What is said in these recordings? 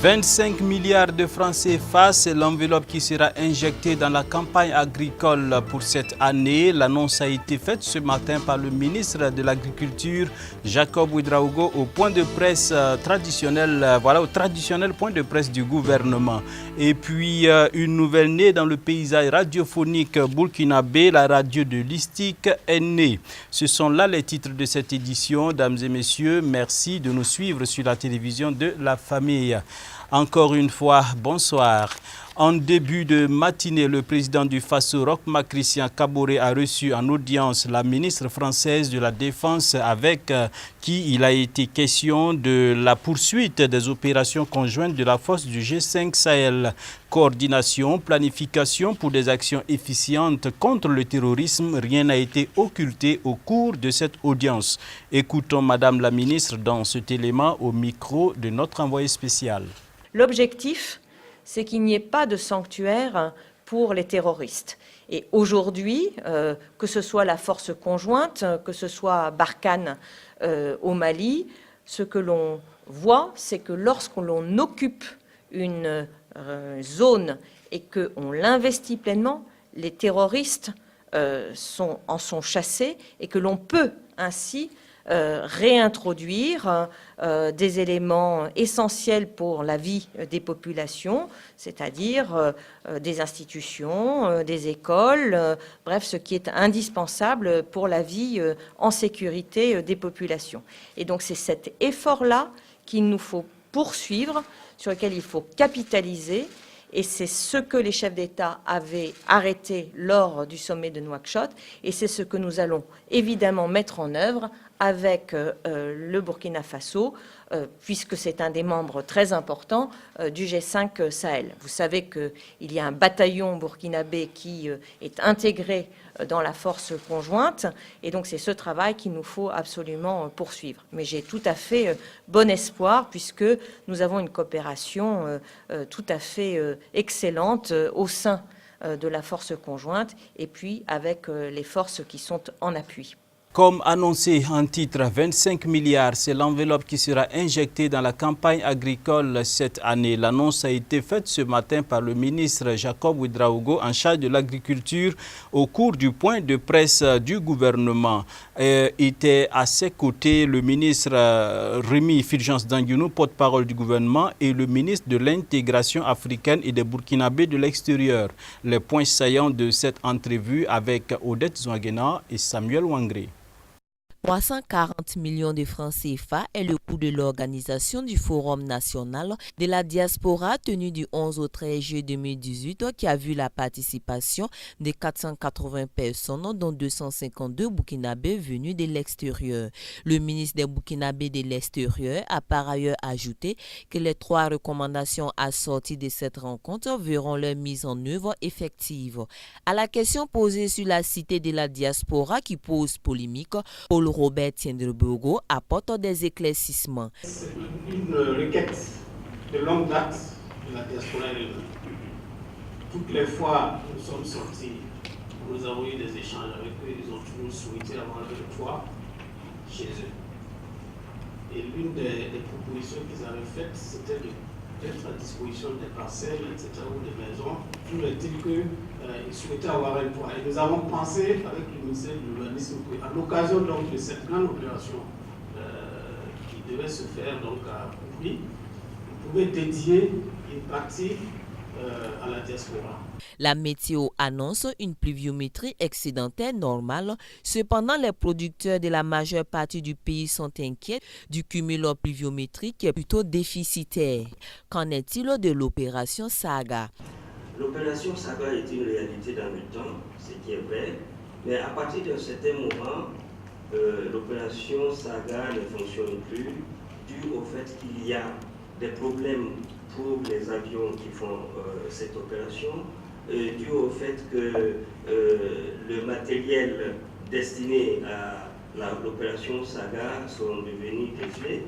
25 milliards de francs CFA, c'est l'enveloppe qui sera injectée dans la campagne agricole pour cette année. L'annonce a été faite ce matin par le ministre de l'Agriculture, Jacob Ouedraogo, au point de presse traditionnel, au traditionnel point de presse du gouvernement. Et puis, une nouvelle née dans le paysage radiophonique burkinabé, la radio de l'Istique est née. Ce sont là les titres de cette édition. Dames et messieurs, merci de nous suivre sur la télévision de la famille. Encore une fois, bonsoir. En début de matinée, le président du Faso, Roch-Marc Christian Kaboré, a reçu en audience la ministre française de la Défense avec qui il a été question de la poursuite des opérations conjointes de la force du G5 Sahel. Coordination, planification pour des actions efficientes contre le terrorisme, rien n'a été occulté au cours de cette audience. Écoutons Madame la ministre dans cet élément au micro de notre envoyé spécial. L'objectif, c'est qu'il n'y ait pas de sanctuaire pour les terroristes. Et aujourd'hui, que ce soit la force conjointe, que ce soit Barkhane au Mali, ce que l'on voit, c'est que lorsque l'on occupe une zone et qu'on l'investit pleinement, les terroristes en sont chassés et que l'on peut ainsi réintroduire des éléments essentiels pour la vie des populations, c'est-à-dire des institutions, des écoles, bref, ce qui est indispensable pour la vie en sécurité des populations. Et donc c'est cet effort-là qu'il nous faut poursuivre, sur lequel il faut capitaliser. Et c'est ce que les chefs d'État avaient arrêté lors du sommet de Nouakchott. Et c'est ce que nous allons évidemment mettre en œuvre avec le Burkina Faso, puisque c'est un des membres très importants du G5 Sahel. Vous savez qu'il y a un bataillon burkinabé qui est intégré dans la force conjointe, et donc c'est ce travail qu'il nous faut absolument poursuivre. Mais j'ai tout à fait bon espoir, puisque nous avons une coopération tout à fait excellente au sein de la force conjointe, et puis avec les forces qui sont en appui. Comme annoncé en titre, 25 milliards, c'est l'enveloppe qui sera injectée dans la campagne agricole cette année. L'annonce a été faite ce matin par le ministre Jacob Ouedraogo en charge de l'agriculture au cours du point de presse du gouvernement. Était à ses côtés le ministre Rémi Fulgence Danguinou, porte-parole du gouvernement, et le ministre de l'intégration africaine et des Burkinabés de l'extérieur. Les points saillants de cette entrevue avec Odette Zouaguena et Samuel Ouangré. 340 millions de francs CFA est le coût de l'organisation du Forum national de la diaspora tenu du 11 au 13 juillet 2018 qui a vu la participation de 480 personnes dont 252 Burkinabés venus de l'extérieur. Le ministre des Burkinabés de l'extérieur a par ailleurs ajouté que les 3 recommandations assorties de cette rencontre verront leur mise en œuvre effective. À la question posée sur la cité de la diaspora qui pose polémique, Paul Robert Tiendrebogo apporte des éclaircissements. C'est une requête de longue date de la diaspora. Toutes les fois que nous sommes sortis, nous avons eu des échanges avec eux, ils ont toujours souhaité avoir le toit chez eux. Et l'une des propositions qu'ils avaient faites, c'était d'être à disposition des parcelles, etc., ou des maisons, toujours est-il qu'ils souhaitaient avoir un toit. Et nous avons pensé avec le ministère de l'Urbanisme qu'à l'occasion donc de cette grande opération qui devait se faire donc à Koufri, on pouvait dédier une partie à la diaspora. La météo annonce une pluviométrie excédentaire normale. Cependant, les producteurs de la majeure partie du pays sont inquiets du cumul pluviométrique qui est plutôt déficitaire. Qu'en est-il de l'opération Saga? L'opération Saga est une réalité dans le temps, ce qui est vrai, mais à partir d'un certain moment, l'opération Saga ne fonctionne plus dû au fait qu'il y a des problèmes pour les avions qui font cette opération, dû au fait que le matériel destiné à l'opération Saga sont devenues désuètes.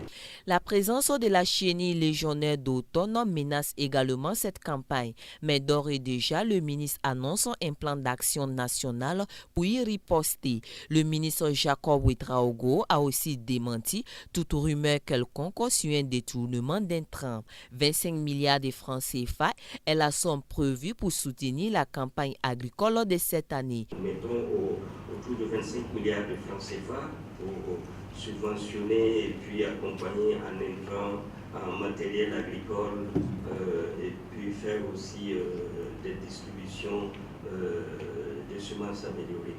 La présence de la chenille légionnaire d'automne menace également cette campagne. Mais d'ores et déjà, le ministre annonce un plan d'action national pour y riposter. Le ministre Jacob Ouedraogo a aussi démenti toute rumeur quelconque sur un détournement d'intrants. 25 milliards de francs CFA est la somme prévue pour soutenir la campagne agricole de cette année. Mettons autour de 25 milliards de francs CFA pour subventionner et puis accompagner en intrants, en matériel agricole et puis faire aussi des distributions de semences améliorées.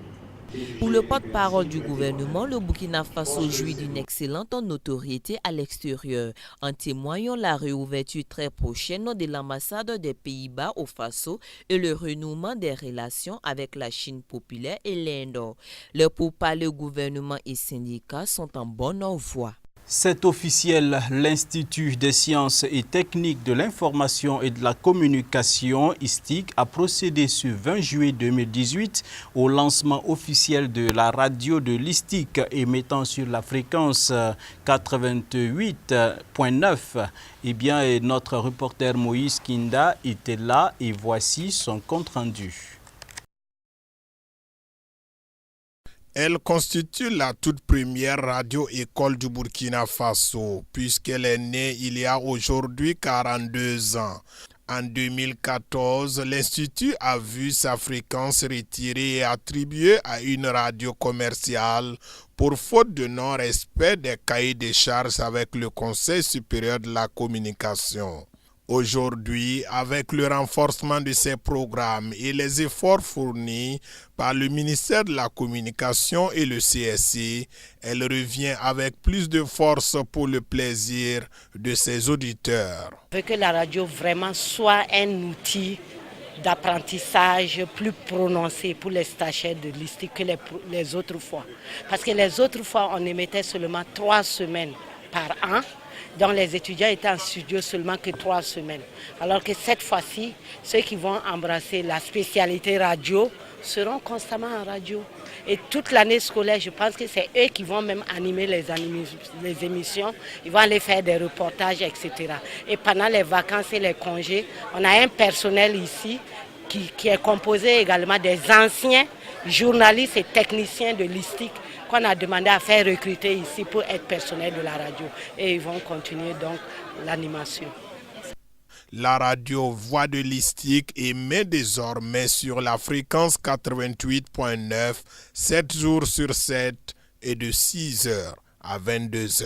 Pour le porte-parole du gouvernement, le Burkina Faso jouit d'une excellente notoriété à l'extérieur, en témoignant la réouverture très prochaine de l'ambassade des Pays-Bas au Faso et le renouement des relations avec la Chine populaire et l'Inde. Les pourparlers gouvernement et syndicats sont en bonne voie. C'est officiel, l'Institut des sciences et techniques de l'information et de la communication, ISTIC, a procédé ce 20 juillet 2018 au lancement officiel de la radio de l'ISTIC émettant sur la fréquence 88.9. Eh bien, notre reporter Moïse Kinda était là et voici son compte-rendu. Elle constitue la toute première radio-école du Burkina Faso, puisqu'elle est née il y a aujourd'hui 42 ans. En 2014, l'Institut a vu sa fréquence retirée et attribuée à une radio commerciale pour faute de non-respect des cahiers de charges avec le Conseil supérieur de la communication. Aujourd'hui, avec le renforcement de ces programmes et les efforts fournis par le ministère de la Communication et le CSC, elle revient avec plus de force pour le plaisir de ses auditeurs. Je veux que la radio vraiment soit un outil d'apprentissage plus prononcé pour les stagiaires de l'ISTIC que les autres fois. Parce que les autres fois, on émettait seulement 3 semaines par an. Donc les étudiants étaient en studio seulement que 3 semaines. Alors que cette fois-ci, ceux qui vont embrasser la spécialité radio seront constamment en radio. Et toute l'année scolaire, je pense que c'est eux qui vont même animer les émissions. Ils vont aller faire des reportages, etc. Et pendant les vacances et les congés, on a un personnel ici qui est composé également des anciens journalistes et techniciens de l'ISTIC qu'on a demandé à faire recruter ici pour être personnel de la radio. Et ils vont continuer donc l'animation. La radio Voix de l'ISTIC émet désormais sur la fréquence 88.9, 7 jours sur 7 et de 6h à 22h.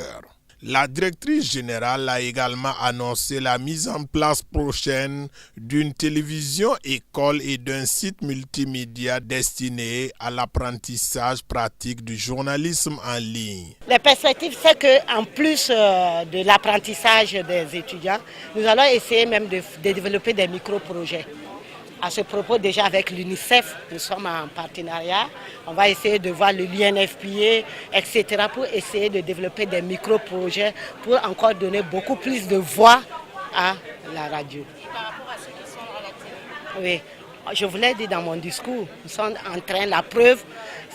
La directrice générale a également annoncé la mise en place prochaine d'une télévision école et d'un site multimédia destiné à l'apprentissage pratique du journalisme en ligne. La perspective, c'est qu'en plus de l'apprentissage des étudiants, nous allons essayer même de développer des micro-projets. À ce propos, déjà avec l'UNICEF, nous sommes en partenariat. On va essayer de voir l'UNFPA, etc. pour essayer de développer des micro-projets pour encore donner beaucoup plus de voix à la radio. Et par rapport à ceux qui sont relatifs? Oui, je vous l'ai dit dans mon discours, nous sommes en train, la preuve,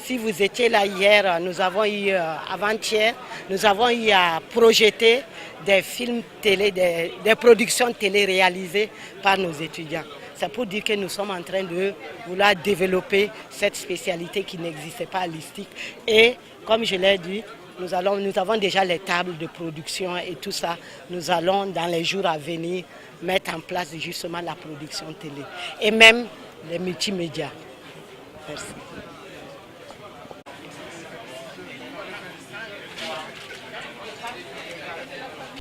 si vous étiez là hier, nous avons eu, avant-hier, nous avons eu à projeter des films télé, des productions télé réalisées par nos étudiants. C'est pour dire que nous sommes en train de vouloir développer cette spécialité qui n'existait pas à l'ISTIC. Et comme je l'ai dit, nous avons déjà les tables de production et tout ça. Nous allons dans les jours à venir mettre en place justement la production télé et même les multimédias. Merci.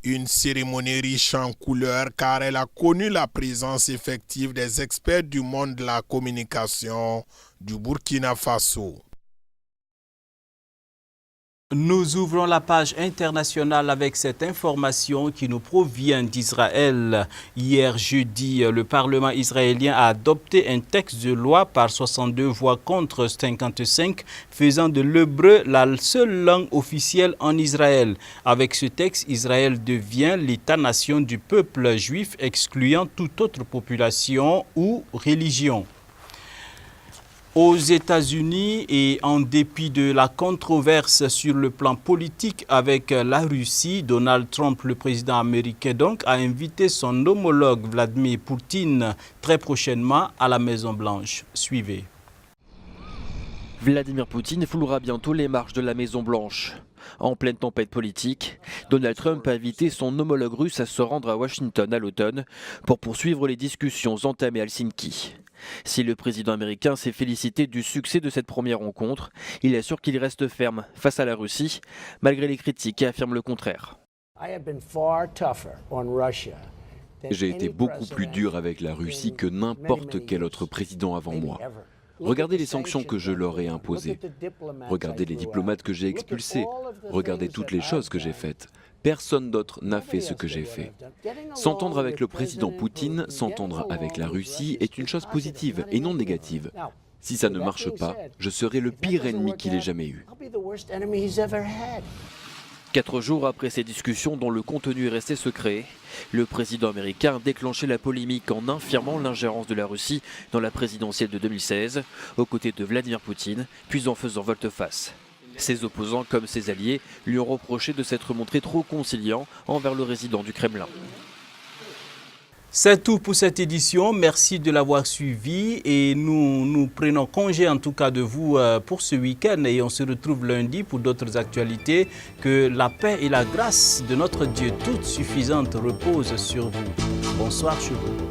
Une cérémonie riche en couleurs car elle a connu la présence effective des experts du monde de la communication du Burkina Faso. Nous ouvrons la page internationale avec cette information qui nous provient d'Israël. Hier jeudi, le Parlement israélien a adopté un texte de loi par 62 voix contre 55, faisant de l'hébreu la seule langue officielle en Israël. Avec ce texte, Israël devient l'État-nation du peuple juif, excluant toute autre population ou religion. Aux États-Unis et en dépit de la controverse sur le plan politique avec la Russie, Donald Trump, le président américain donc, a invité son homologue Vladimir Poutine très prochainement à la Maison-Blanche. Suivez. Vladimir Poutine foulera bientôt les marches de la Maison-Blanche. En pleine tempête politique, Donald Trump a invité son homologue russe à se rendre à Washington à l'automne pour poursuivre les discussions entamées à Helsinki. Si le président américain s'est félicité du succès de cette première rencontre, il assure qu'il reste ferme face à la Russie, malgré les critiques qui affirment le contraire. J'ai été beaucoup plus dur avec la Russie que n'importe quel autre président avant moi. Regardez les sanctions que je leur ai imposées. Regardez les diplomates que j'ai expulsés. Regardez toutes les choses que j'ai faites. Personne d'autre n'a fait ce que j'ai fait. S'entendre avec le président Poutine, s'entendre avec la Russie est une chose positive et non négative. Si ça ne marche pas, je serai le pire ennemi qu'il ait jamais eu. 4 jours après ces discussions dont le contenu est resté secret, le président américain a déclenché la polémique en infirmant l'ingérence de la Russie dans la présidentielle de 2016, aux côtés de Vladimir Poutine, puis en faisant volte-face. Ses opposants comme ses alliés lui ont reproché de s'être montré trop conciliant envers le résident du Kremlin. C'est tout pour cette édition. Merci de l'avoir suivi et nous prenons congé en tout cas de vous pour ce week-end et on se retrouve lundi pour d'autres actualités. Que la paix et la grâce de notre Dieu toute suffisante reposent sur vous. Bonsoir chez vous.